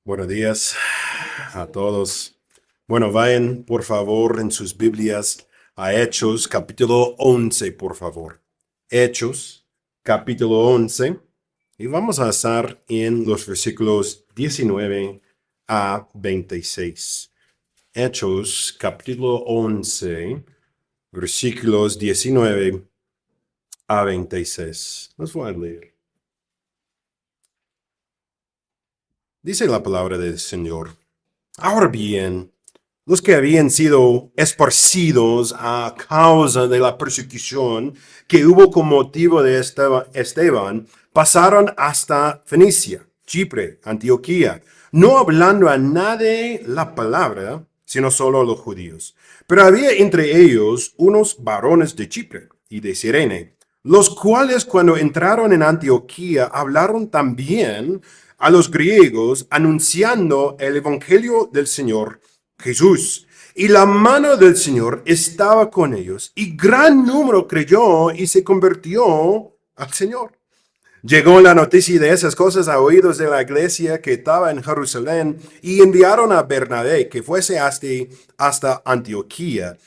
Buenos días a todos. Bueno, vayan por favor en sus Biblias a Hechos capítulo 11, por favor. Hechos capítulo 11. Y vamos a estar en los versículos 19 a 26. Hechos capítulo 11, versículos 19 a 26. Los voy a leer. Dice la palabra del Señor. Ahora bien, los que habían sido esparcidos a causa de la persecución que hubo con motivo de Esteban, pasaron hasta Fenicia, Chipre, Antioquía, no hablando a nadie la palabra, sino solo a los judíos. Pero había entre ellos unos varones de Chipre y de Cirene, los cuales cuando entraron en Antioquía hablaron también a los griegos anunciando el evangelio del Señor Jesús. Y la mano del Señor estaba con ellos, y gran número creyó y se convirtió al Señor. Llegó la noticia de esas cosas a oídos de la iglesia que estaba en Jerusalén, y enviaron a Bernabé que fuese hasta Antioquía.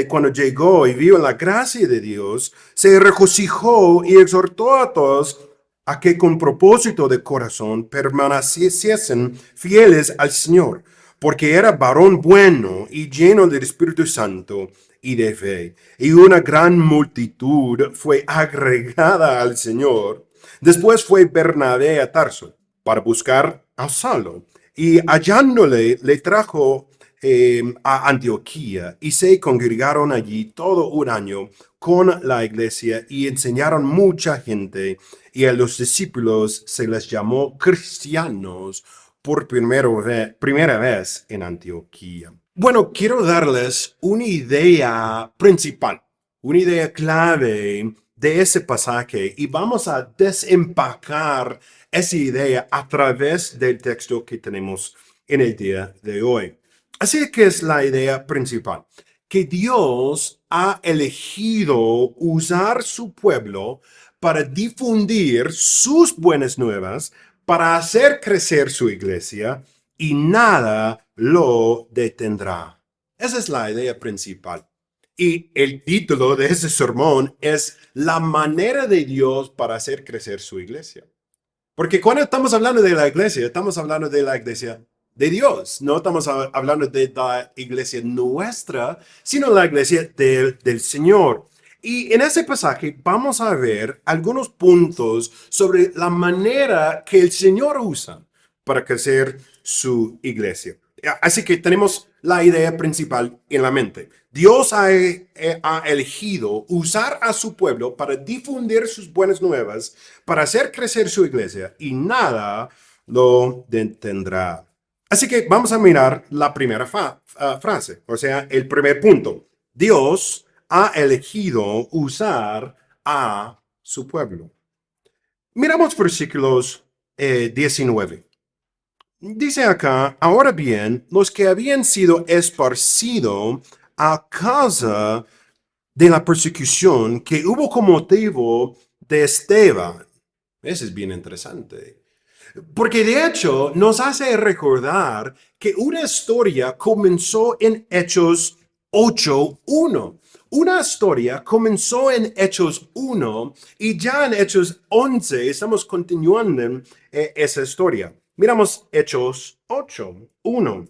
Cuando llegó y vio la gracia de Dios, se regocijó y exhortó a todos a que con propósito de corazón permaneciesen fieles al Señor, porque era varón bueno y lleno del Espíritu Santo y de fe. Y una gran multitud fue agregada al Señor. Después fue Bernabé a Tarso para buscar a Saulo, y hallándole le trajo a Antioquía, y se congregaron allí todo un año con la iglesia y enseñaron mucha gente, y a los discípulos se les llamó cristianos por primera vez en Antioquía. Bueno, quiero darles una idea principal, una idea clave de ese pasaje, y vamos a desempacar esa idea a través del texto que tenemos en el día de hoy. Así que es la idea principal, que Dios ha elegido usar su pueblo para difundir sus buenas nuevas, para hacer crecer su iglesia, y nada lo detendrá. Esa es la idea principal. Y el título de ese sermón es La manera de Dios para hacer crecer su iglesia. Porque cuando estamos hablando de la iglesia, estamos hablando de la iglesia de Dios. No estamos hablando de la iglesia nuestra, sino la iglesia del Señor. Y en ese pasaje vamos a ver algunos puntos sobre la manera que el Señor usa para crecer su iglesia. Así que tenemos la idea principal en la mente. Dios ha elegido usar a su pueblo para difundir sus buenas nuevas, para hacer crecer su iglesia, y nada lo detendrá. Así que vamos a mirar la primera frase, o sea, el primer punto. Dios ha elegido usar a su pueblo. Miramos versículos 19. Dice acá, ahora bien, los que habían sido esparcidos a causa de la persecución que hubo como motivo de Esteban. Eso es bien interesante. Porque de hecho nos hace recordar que una historia comenzó en Hechos 8:1. Una historia comenzó en Hechos 1 y ya en Hechos 11 estamos continuando esa historia. Miramos Hechos 8:1.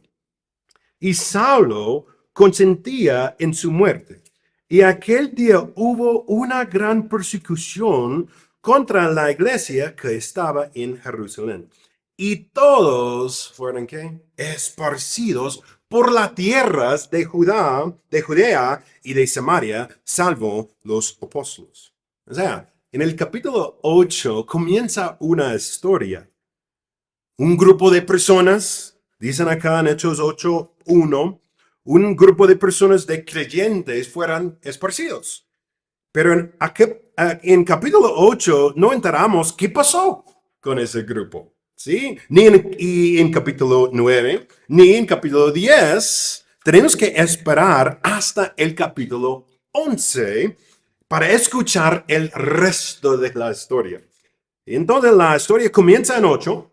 Y Saulo consentía en su muerte. Y aquel día hubo una gran persecución contra la iglesia que estaba en Jerusalén. Y todos fueron ¿qué? Esparcidos por las tierras de Judea y de Samaria, salvo los apóstoles. O sea, en el capítulo 8 comienza una historia. Un grupo de personas, dicen acá en Hechos 8:1, un grupo de personas de creyentes fueron esparcidos. Pero en capítulo 8 no enteramos qué pasó con ese grupo, ¿sí? Y en capítulo 9, ni en capítulo 10, tenemos que esperar hasta el capítulo 11 para escuchar el resto de la historia. Entonces la historia comienza en 8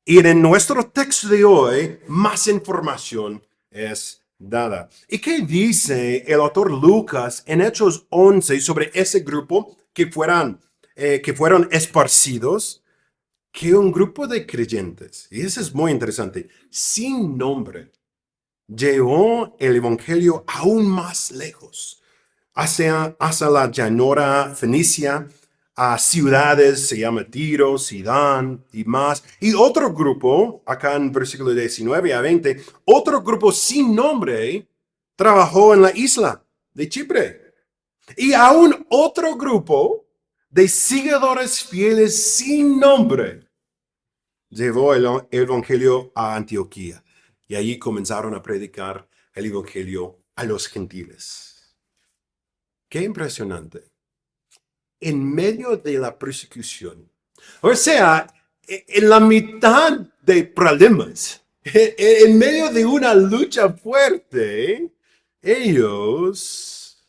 Y en nuestro texto de hoy, más información es dada. ¿Y qué dice el autor Lucas en Hechos 11 sobre ese grupo que fueron esparcidos? Que un grupo de creyentes, y eso es muy interesante, sin nombre, llevó el evangelio aún más lejos hacia la llanura fenicia, a ciudades, se llama Tiro, Sidón y más. Y otro grupo, acá en versículo 19 a 20, otro grupo sin nombre trabajó en la isla de Chipre. Y aún otro grupo de seguidores fieles sin nombre llevó el evangelio a Antioquía. Y allí comenzaron a predicar el evangelio a los gentiles. Qué impresionante. En medio de la persecución. O sea, en la mitad de problemas, en medio de una lucha fuerte, ellos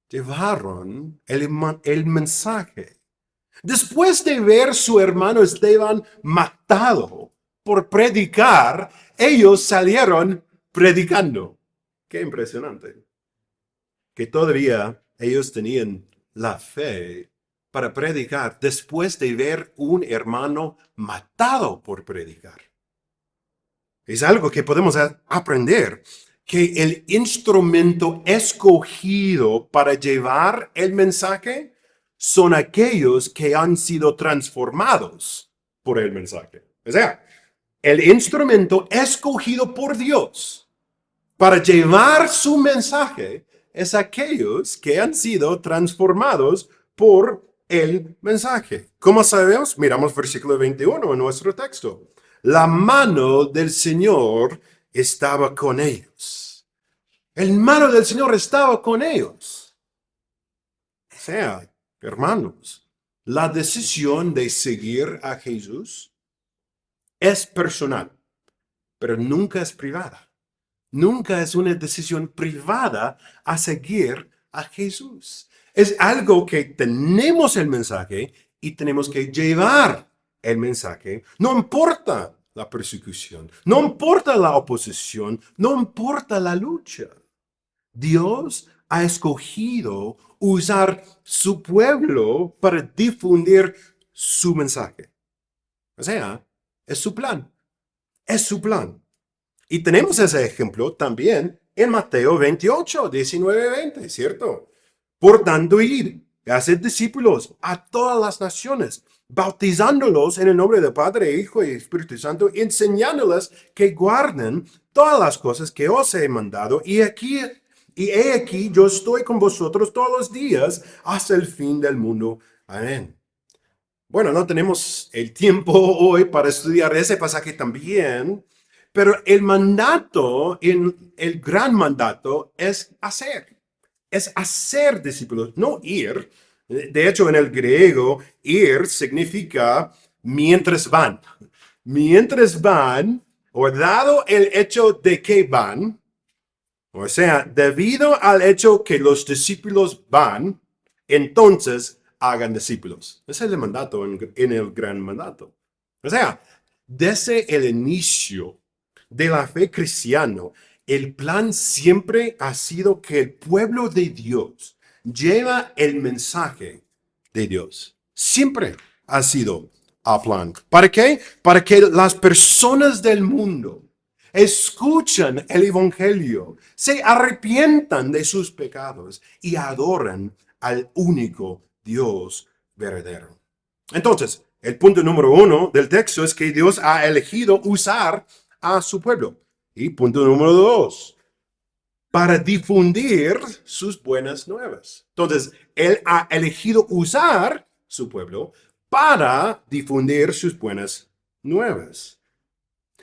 llevaron el mensaje. Después de ver su hermano Esteban matado por predicar, ellos salieron predicando. Qué impresionante. Que todavía ellos tenían la fe para predicar después de ver un hermano matado por predicar. Es algo que podemos aprender, que el instrumento escogido para llevar el mensaje son aquellos que han sido transformados por el mensaje. O sea, el instrumento escogido por Dios para llevar su mensaje es aquellos que han sido transformados por el mensaje. ¿Cómo sabemos? Miramos versículo 21 en nuestro texto. La mano del Señor estaba con ellos. El mano del Señor estaba con ellos. O sea, hermanos, la decisión de seguir a Jesús es personal, pero nunca es privada. Nunca es una decisión privada a seguir a Jesús. Es algo que tenemos el mensaje y tenemos que llevar el mensaje. No importa la persecución, no importa la oposición, no importa la lucha. Dios ha escogido usar su pueblo para difundir su mensaje. O sea, es su plan. Es su plan. Y tenemos ese ejemplo también en Mateo 28, 19, 20, ¿cierto? Por tanto, ir, hacer discípulos a todas las naciones, bautizándolos en el nombre del Padre, Hijo y Espíritu Santo, enseñándoles que guarden todas las cosas que os he mandado. Y he aquí, yo estoy con vosotros todos los días hasta el fin del mundo. Amén. Bueno, no tenemos el tiempo hoy para estudiar ese pasaje también, pero el mandato, el gran mandato es hacer discípulos, no ir. De hecho, en el griego, ir significa mientras van. Mientras van, o dado el hecho de que van, o sea, debido al hecho que los discípulos van, entonces hagan discípulos. Ese es el mandato en el gran mandato. O sea, desde el inicio de la fe cristiana, el plan siempre ha sido que el pueblo de Dios lleva el mensaje de Dios. Siempre ha sido el plan. ¿Para qué? Para que las personas del mundo escuchan el Evangelio, se arrepientan de sus pecados y adoran al único Dios verdadero. Entonces, el punto número 1 del texto es que Dios ha elegido usar a su pueblo. Y punto número 2, para difundir sus buenas nuevas. Entonces, Él ha elegido usar su pueblo para difundir sus buenas nuevas.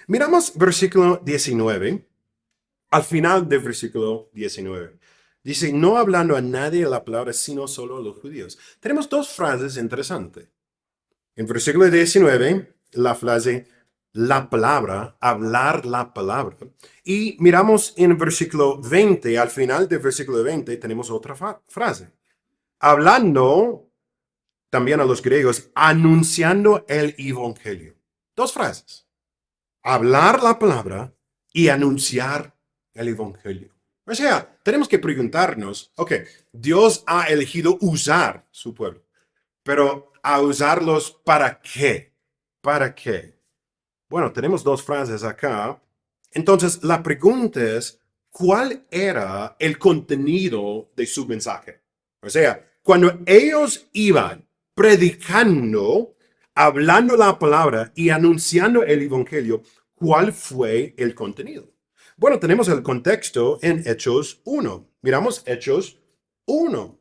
Miramos versículo 19, al final del versículo 19. Dice, no hablando a nadie la palabra, sino solo a los judíos. Tenemos dos frases interesantes. En versículo 19, la frase, la palabra, hablar la palabra. Y miramos en versículo 20, al final del versículo 20, tenemos otra frase. Hablando también a los griegos, anunciando el evangelio. Dos frases. Hablar la palabra y anunciar el evangelio. O sea, tenemos que preguntarnos, ok, Dios ha elegido usar su pueblo, pero ¿a usarlos para qué? ¿Para qué? Bueno, tenemos dos frases acá. Entonces, la pregunta es, ¿cuál era el contenido de su mensaje? O sea, cuando ellos iban predicando, hablando la palabra y anunciando el evangelio, ¿cuál fue el contenido? Bueno, tenemos el contexto en Hechos 1. Miramos Hechos 1.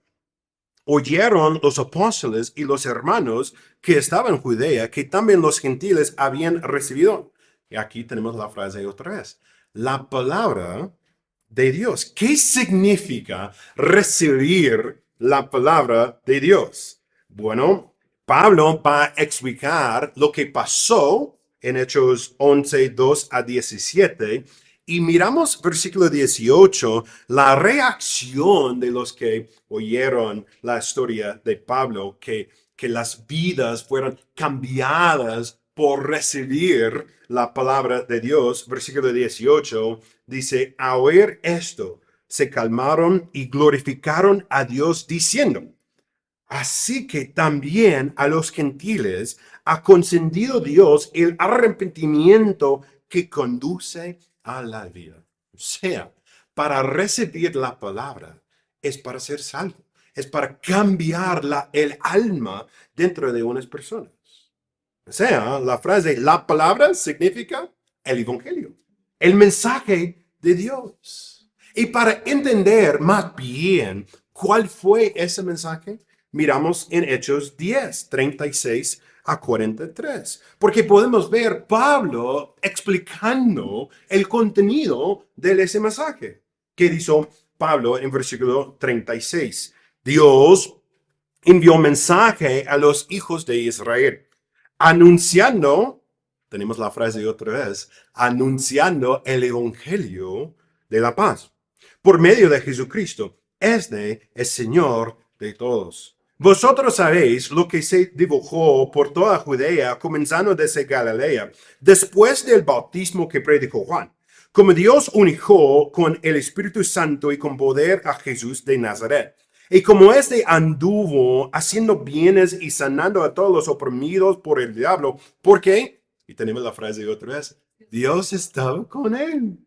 Oyeron los apóstoles y los hermanos que estaban en Judea que también los gentiles habían recibido. Y aquí tenemos la frase otra vez. La palabra de Dios. ¿Qué significa recibir la palabra de Dios? Bueno, Pablo va a explicar lo que pasó en Hechos 11, 2 a 17. Y miramos versículo 18, la reacción de los que oyeron la historia de Pablo, que las vidas fueron cambiadas por recibir la palabra de Dios. Versículo 18 dice, a oír esto, se calmaron y glorificaron a Dios diciendo, así que también a los gentiles ha concedido Dios el arrepentimiento que conduce a la vida. O sea, para recibir la palabra es para ser salvo, es para cambiar el alma dentro de unas personas. O sea, la frase, la palabra significa el evangelio, el mensaje de Dios. Y para entender más bien cuál fue ese mensaje, miramos en Hechos 10, 36 a 43, porque podemos ver Pablo explicando el contenido de ese mensaje. ¿Qué dijo Pablo en versículo 36? Dios envió mensaje a los hijos de Israel anunciando, tenemos la frase otra vez, anunciando el evangelio de la paz. Por medio de Jesucristo, este es Señor de todos. Vosotros sabéis lo que se dibujó por toda Judea, comenzando desde Galilea, después del bautismo que predicó Juan, como Dios unió con el Espíritu Santo y con poder a Jesús de Nazaret. Y como éste anduvo haciendo bienes y sanando a todos los oprimidos por el diablo, ¿por qué? Y tenemos la frase otra vez, Dios estaba con él.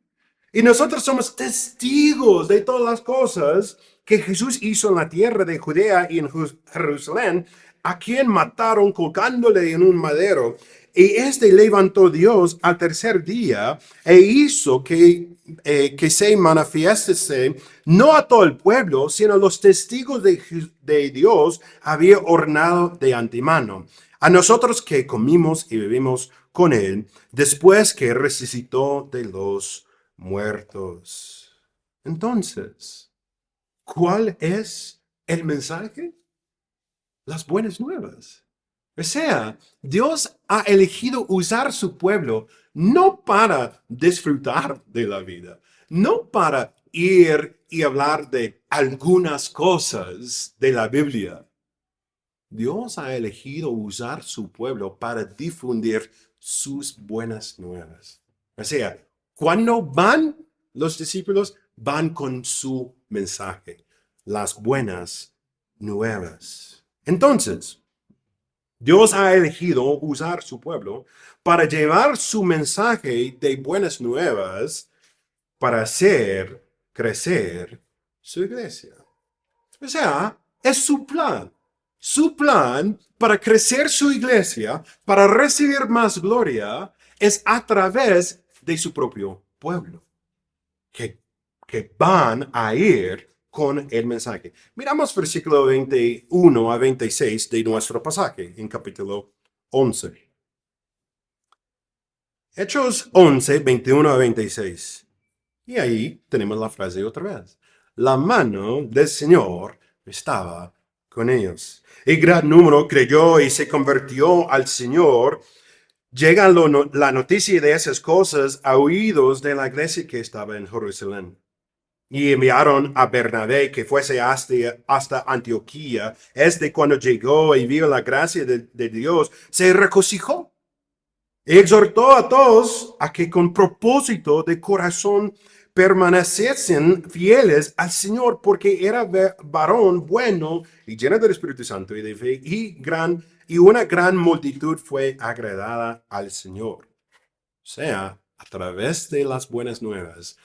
Y nosotros somos testigos de todas las cosas que Jesús hizo en la tierra de Judea y en Jerusalén, a quien mataron colgándole en un madero. Y este levantó Dios al tercer día e hizo que se manifestase no a todo el pueblo, sino a los testigos de Dios había ordenado de antemano. A nosotros que comimos y bebimos con él, después que resucitó de los muertos. Entonces, ¿cuál es el mensaje? Las buenas nuevas. O sea, Dios ha elegido usar su pueblo no para disfrutar de la vida, no para ir y hablar de algunas cosas de la Biblia. Dios ha elegido usar su pueblo para difundir sus buenas nuevas. O sea, cuando van los discípulos, van con su mensaje, las buenas nuevas. Entonces, Dios ha elegido usar su pueblo para llevar su mensaje de buenas nuevas para hacer crecer su iglesia. O sea, es su plan. Su plan para crecer su iglesia, para recibir más gloria, es a través de su propio pueblo, que van a ir con el mensaje. Miramos versículo 21 a 26 de nuestro pasaje en capítulo 11. Hechos 11, 21 a 26. Y ahí tenemos la frase otra vez. La mano del Señor estaba con ellos. Y gran número creyó y se convirtió al Señor. Llega la noticia de esas cosas a oídos de la iglesia que estaba en Jerusalén. Y enviaron a Bernabé que fuese hasta Antioquía. Cuando llegó y vio la gracia de Dios, se regocijó. Y exhortó a todos a que con propósito de corazón permaneciesen fieles al Señor, porque era varón bueno y lleno del Espíritu Santo y de fe, y una gran multitud fue agradada al Señor. O sea, a través de las buenas nuevas,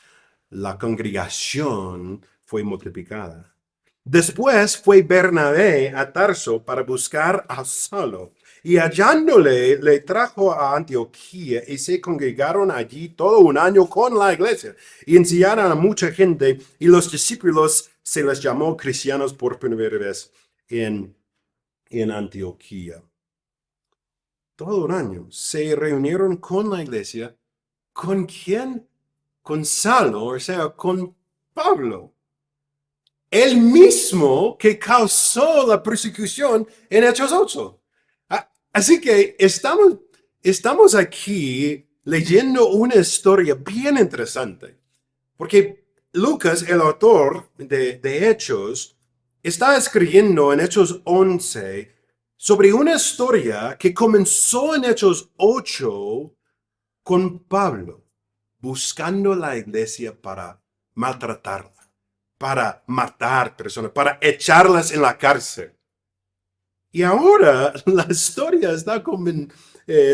la congregación fue multiplicada. Después fue Bernabé a Tarso para buscar a Saulo, y hallándole le trajo a Antioquía, y se congregaron allí todo un año con la iglesia y enseñaron a mucha gente, y los discípulos se les llamó cristianos por primera vez en Antioquía. Todo un año se reunieron con la iglesia. ¿Con quién? Con Saulo, o sea, con Pablo, el mismo que causó la persecución en Hechos 8. Así que estamos aquí leyendo una historia bien interesante, porque Lucas, el autor de Hechos, está escribiendo en Hechos 11 sobre una historia que comenzó en Hechos 8 con Pablo, buscando la iglesia para maltratarla, para matar personas, para echarlas en la cárcel. Y ahora la historia está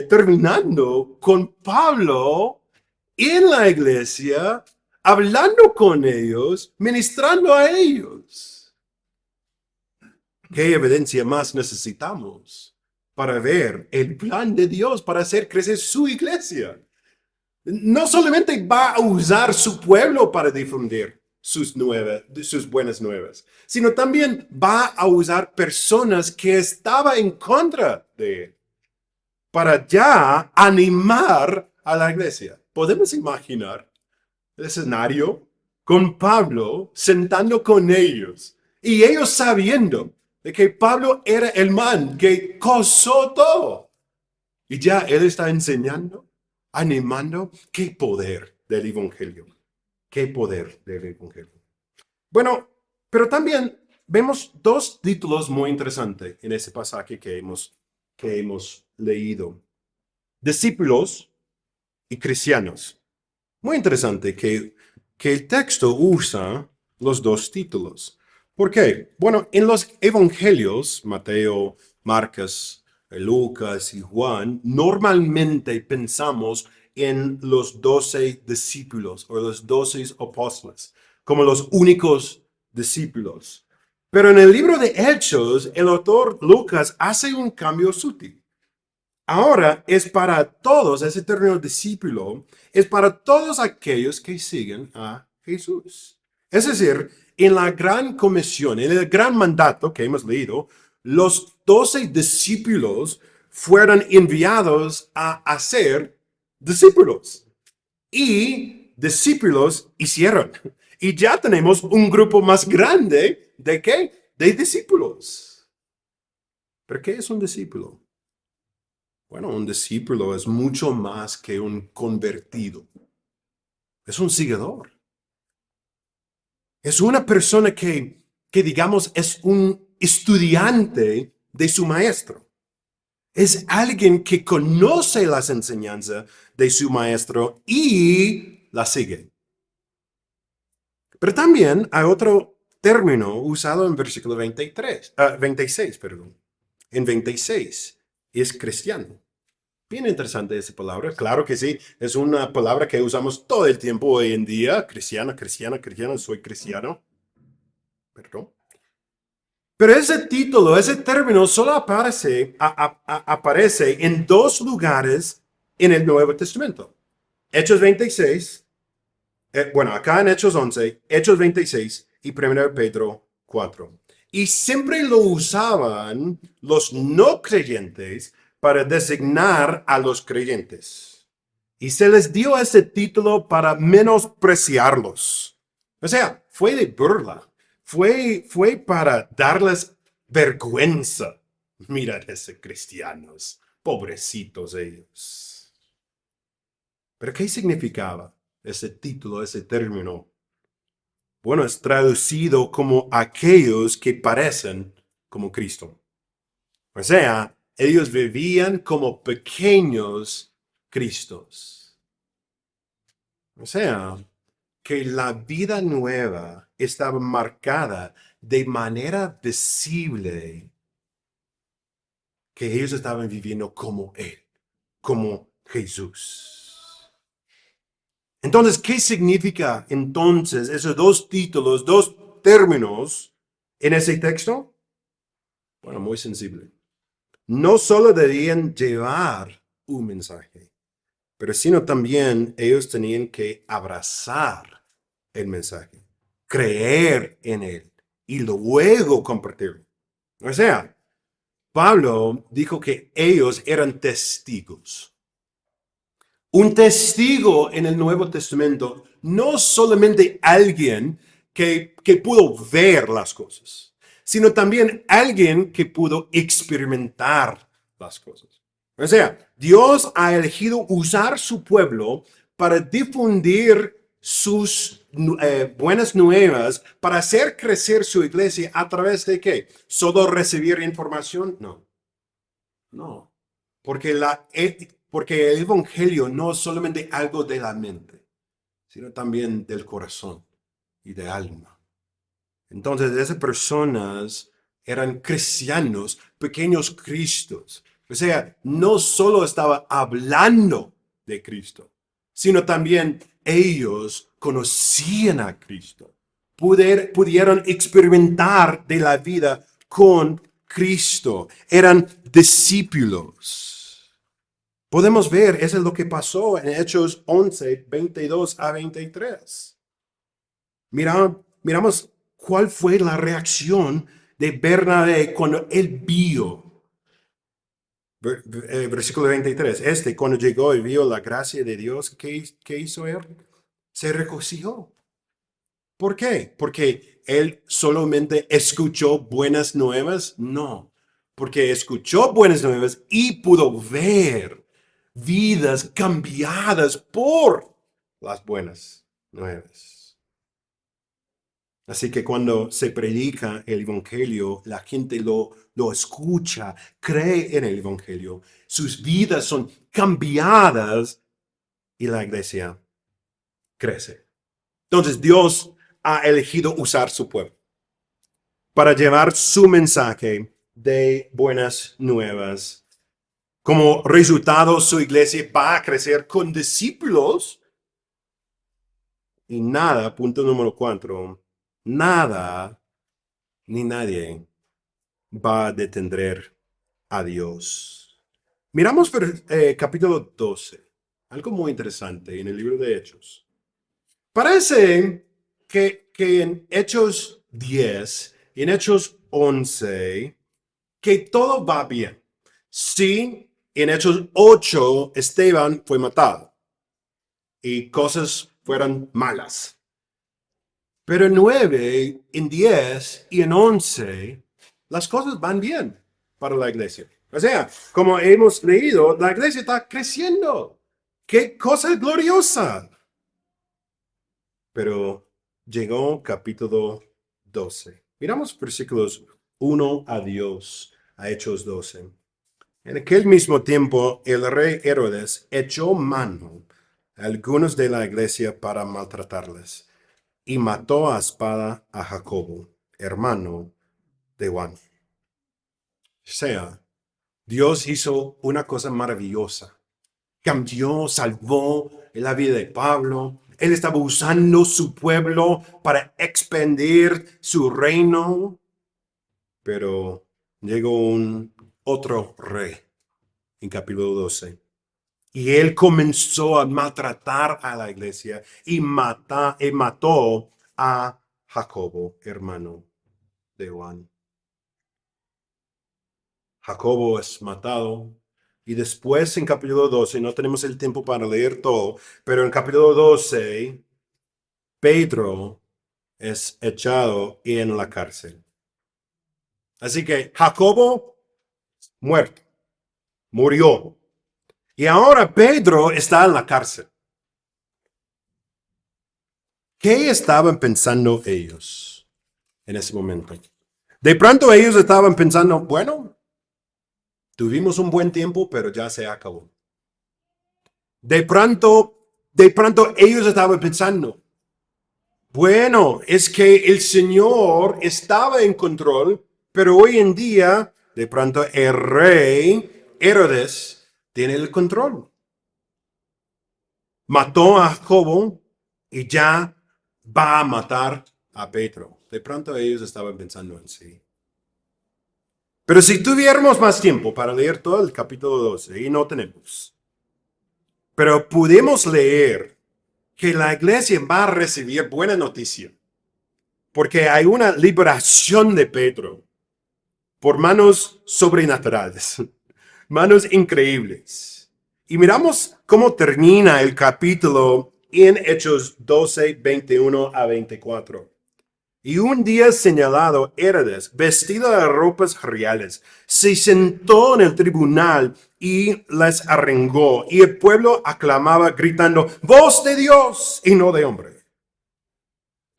terminando con Pablo en la iglesia, hablando con ellos, ministrando a ellos. ¿Qué evidencia más necesitamos para ver el plan de Dios para hacer crecer su iglesia? No solamente va a usar su pueblo para difundir sus buenas nuevas, sino también va a usar personas que estaban en contra de él para ya animar a la iglesia. ¿Podemos imaginar el escenario con Pablo sentando con ellos y ellos sabiendo de que Pablo era el man que causó todo? Y ya él está enseñando, animando. Qué poder del Evangelio. Qué poder del Evangelio. Bueno, pero también vemos dos títulos muy interesantes en ese pasaje que hemos leído. Discípulos y cristianos. Muy interesante que el texto usa los dos títulos. ¿Por qué? Bueno, en los evangelios, Mateo, Marcos, Lucas y Juan, normalmente pensamos en los 12 discípulos o los 12 apóstoles como los únicos discípulos. Pero en el libro de Hechos, el autor Lucas hace un cambio sutil. Ahora es para todos, ese término discípulo, es para todos aquellos que siguen a Jesús. Es decir, en la gran comisión, en el gran mandato que hemos leído, los 12 discípulos fueron enviados a hacer discípulos. Y discípulos hicieron. Y ya tenemos un grupo más grande de ¿qué? De discípulos. ¿Pero qué es un discípulo? Bueno, un discípulo es mucho más que un convertido. Es un seguidor. Es una persona que digamos, es un estudiante de su maestro. Es alguien que conoce las enseñanzas de su maestro y las sigue. Pero también hay otro término usado en versículo 26, perdón. En 26 es cristiano. Bien interesante esa palabra. Claro que sí, es una palabra que usamos todo el tiempo hoy en día. Cristiano, cristiana, cristiano, soy cristiano. Perdón. Pero ese título, ese término solo aparece en dos lugares en el Nuevo Testamento. Hechos 26, bueno, acá en Hechos 11, Hechos 26 y 1 Pedro 4. Y siempre lo usaban los no creyentes para designar a los creyentes. Y se les dio ese título para menospreciarlos. O sea, fue de burla. Fue para darles vergüenza. Mira ese cristianos, pobrecitos ellos. ¿Pero qué significaba ese título, ese término? Bueno, es traducido como aquellos que parecen como Cristo. O sea, ellos vivían como pequeños Cristos. O sea, que la vida nueva estaba marcada de manera visible, que ellos estaban viviendo como Él, como Jesús. Entonces, ¿qué significa entonces esos dos títulos, dos términos en ese texto? Bueno, muy sensible. No solo debían llevar un mensaje, pero sino también ellos tenían que abrazar el mensaje, creer en él y luego compartirlo. O sea, Pablo dijo que ellos eran testigos. Un testigo en el Nuevo Testamento no solamente alguien que pudo ver las cosas, sino también alguien que pudo experimentar las cosas. O sea, Dios ha elegido usar su pueblo para difundir sus buenas nuevas, para hacer crecer su iglesia a través de ¿qué? ¿Solo recibir información? No, no. Porque, porque el evangelio no es solamente algo de la mente, sino también del corazón y de alma. Entonces, esas personas eran cristianos, pequeños cristos. O sea, no solo estaba hablando de Cristo, sino también ellos conocían a Cristo. Pudieron experimentar de la vida con Cristo. Eran discípulos. Podemos ver, eso es lo que pasó en Hechos 11, 22 a 23. Miramos cuál fue la reacción de Bernabé cuando él vio. Versículo 23. Cuando llegó y vio la gracia de Dios, ¿qué hizo él? Se regocijó. ¿Por qué? Porque él solamente escuchó buenas nuevas. No, porque escuchó buenas nuevas y pudo ver vidas cambiadas por las buenas nuevas. Así que cuando se predica el evangelio, la gente lo escucha, cree en el evangelio, sus vidas son cambiadas y la iglesia crece. Entonces Dios ha elegido usar su pueblo para llevar su mensaje de buenas nuevas. Como resultado, su iglesia va a crecer con discípulos y nada, punto número 4, nada ni nadie va a detener a Dios. Miramos capítulo 12, algo muy interesante en el libro de Hechos. Parece que en Hechos 10 y en Hechos 11, que todo va bien. Sí, en Hechos 8, Esteban fue matado y cosas fueron malas. Pero en 9, en 10 y en 11, las cosas van bien para la iglesia. O sea, como hemos leído, la iglesia está creciendo. ¡Qué cosa gloriosa! Pero llegó capítulo 12. Miramos versículos 1 a Dios, a Hechos 12. En aquel mismo tiempo, el rey Herodes echó mano a algunos de la iglesia para maltratarles y mató a espada a Jacobo, hermano de Juan. O sea, Dios hizo una cosa maravillosa. Cambió, salvó la vida de Pablo. Él estaba usando su pueblo para expandir su reino. Pero llegó un otro rey en capítulo 12. Y él comenzó a maltratar a la iglesia y mató a Jacobo, hermano de Juan. Jacobo es matado. Y después en capítulo 12, no tenemos el tiempo para leer todo, pero en capítulo 12, Pedro es echado en la cárcel. Así que Jacobo muerto, murió. Y ahora Pedro está en la cárcel. ¿Qué estaban pensando ellos en ese momento? De pronto ellos estaban pensando, bueno, tuvimos un buen tiempo, pero ya se acabó. De pronto ellos estaban pensando, bueno, es que el Señor estaba en control, pero hoy en día, de pronto el rey Herodes tiene el control. Mató a Jacobo y ya va a matar a Pedro. De pronto ellos estaban pensando en sí. Pero si tuviéramos más tiempo para leer todo el capítulo 12, y no tenemos, pero pudimos leer que la iglesia va a recibir buena noticia, porque hay una liberación de Pedro por manos sobrenaturales, manos increíbles. Y miramos cómo termina el capítulo en Hechos 12, 21 a 24. Y un día señalado, Herodes, vestido de ropas reales, se sentó en el tribunal y les arengó. Y el pueblo aclamaba gritando, voz de Dios y no de hombre.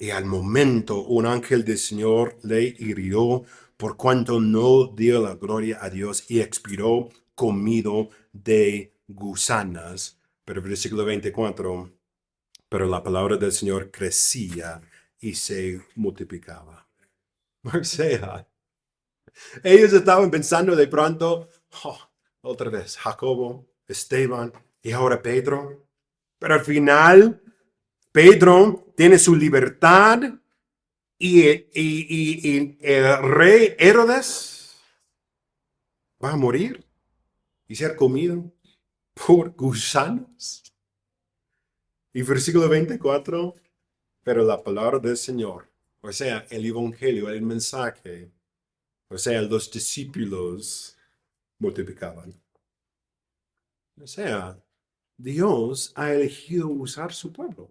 Y al momento un ángel del Señor le hirió por cuanto no dio la gloria a Dios y expiró comido de gusanas. Pero versículo 24, pero la palabra del Señor crecía y se multiplicaba. O sea, ellos estaban pensando de pronto, oh, otra vez, Jacobo, Esteban y ahora Pedro. Pero al final, Pedro tiene su libertad y el rey Herodes va a morir y ser comido por gusanos. Y versículo 24, pero la palabra del Señor, o sea, el evangelio, el mensaje, o sea, los discípulos multiplicaban. O sea, Dios ha elegido usar su pueblo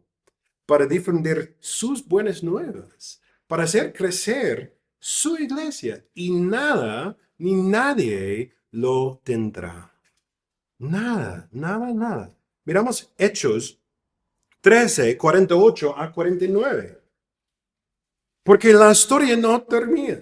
para difundir sus buenas nuevas, para hacer crecer su iglesia y nada ni nadie lo tendrá. Nada, nada, nada. Miramos Hechos 13, 48 a 49. Porque la historia no termina.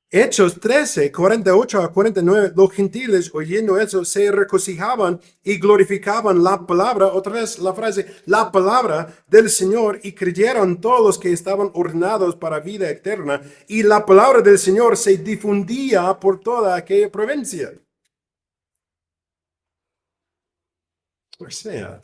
Hechos 13, 48 a 49, los gentiles oyendo eso se regocijaban y glorificaban la palabra, otra vez la frase, la palabra del Señor, y creyeron todos los que estaban ordenados para vida eterna, y la palabra del Señor se difundía por toda aquella provincia. O sea,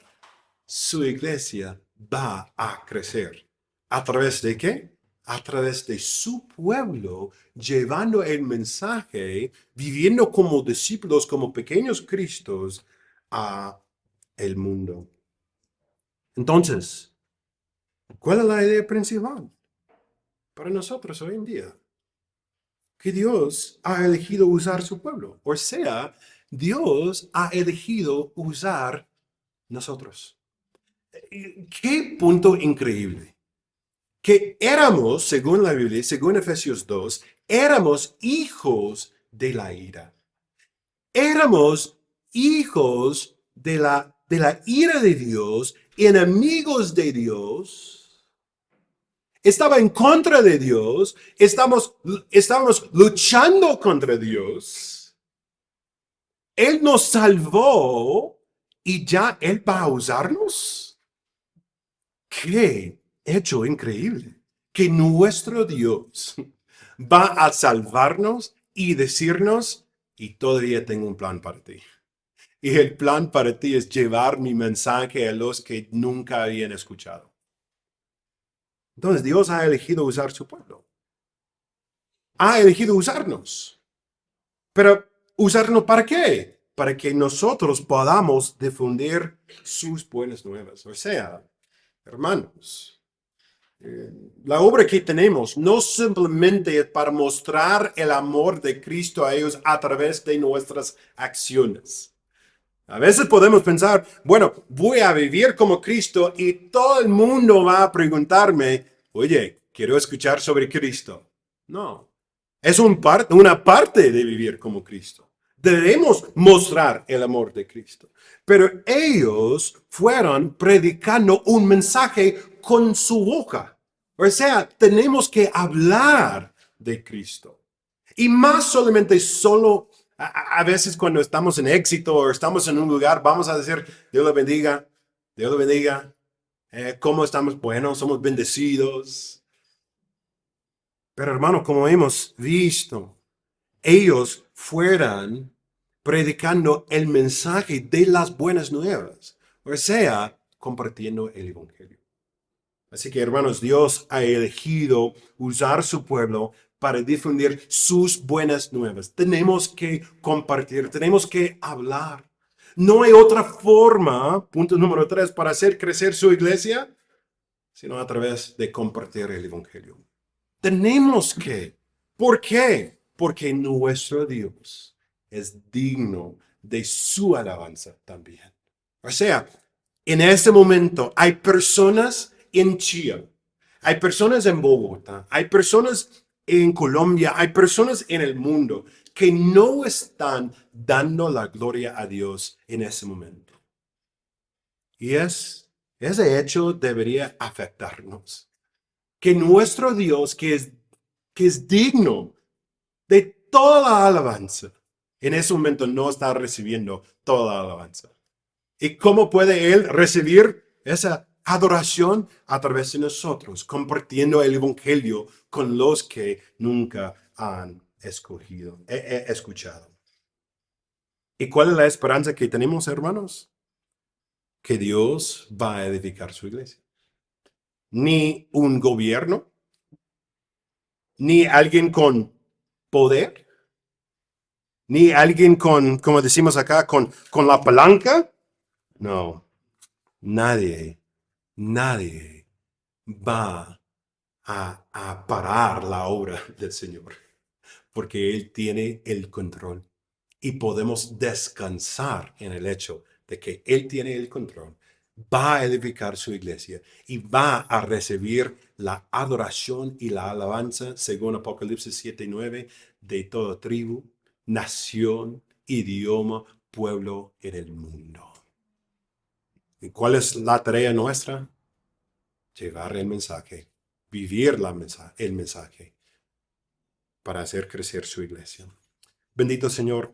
su iglesia va a crecer. ¿A través de qué? A través de su pueblo, llevando el mensaje, viviendo como discípulos, como pequeños Cristos a el mundo. Entonces, ¿cuál es la idea principal para nosotros hoy en día? Que Dios ha elegido usar su pueblo. O sea, Dios ha elegido usar nosotros. Qué punto increíble. Que éramos, según la Biblia, según Efesios 2, éramos hijos de la ira. Éramos hijos de la ira de Dios, enemigos de Dios. Estaba en contra de Dios. Estábamos luchando contra Dios. Él nos salvó y ya Él va a usarnos. ¡Qué hecho increíble! Que nuestro Dios va a salvarnos y decirnos, y todavía tengo un plan para ti. Y el plan para ti es llevar mi mensaje a los que nunca habían escuchado. Entonces Dios ha elegido usar su pueblo. Ha elegido usarnos. Pero ¿usarnos para qué? Para que nosotros podamos difundir sus buenas nuevas. O sea, hermanos, la obra que tenemos no simplemente es para mostrar el amor de Cristo a ellos a través de nuestras acciones. A veces podemos pensar, bueno, voy a vivir como Cristo y todo el mundo va a preguntarme, oye, quiero escuchar sobre Cristo. No, es una parte de vivir como Cristo. Debemos mostrar el amor de Cristo. Pero ellos fueron predicando un mensaje con su boca. O sea, tenemos que hablar de Cristo. Y más solamente A veces cuando estamos en éxito o estamos en un lugar, vamos a decir, Dios le bendiga, Dios le bendiga. ¿Cómo estamos? Bueno, somos bendecidos. Pero hermano, como hemos visto, ellos fueran predicando el mensaje de las buenas nuevas, o sea, compartiendo el Evangelio. Así que, hermanos, Dios ha elegido usar su pueblo para difundir sus buenas nuevas. Tenemos que compartir, tenemos que hablar. No hay otra forma, punto número 3, para hacer crecer su iglesia, sino a través de compartir el Evangelio. Tenemos que. ¿Por qué? Porque nuestro Dios es digno de su alabanza también. O sea, en este momento hay personas en Chile, hay personas en Bogotá, hay personas en Colombia, hay personas en el mundo que no están dando la gloria a Dios en ese momento. Y ese hecho debería afectarnos. Que nuestro Dios, que es digno de toda la alabanza, en ese momento no está recibiendo toda la alabanza. ¿Y cómo puede Él recibir esa adoración? A través de nosotros, compartiendo el Evangelio con los que nunca han escuchado. ¿Y cuál es la esperanza que tenemos, hermanos? Que Dios va a edificar su iglesia. Ni un gobierno, ni alguien con poder, ni alguien con, como decimos acá, con la palanca. No, nadie va a parar la obra del Señor, porque Él tiene el control y podemos descansar en el hecho de que Él tiene el control, va a edificar su iglesia y va a recibir la adoración y la alabanza, según Apocalipsis 7:9, de toda tribu, nación, idioma, pueblo en el mundo. ¿Y cuál es la tarea nuestra? Llevar el mensaje, vivir el mensaje para hacer crecer su iglesia. Bendito Señor,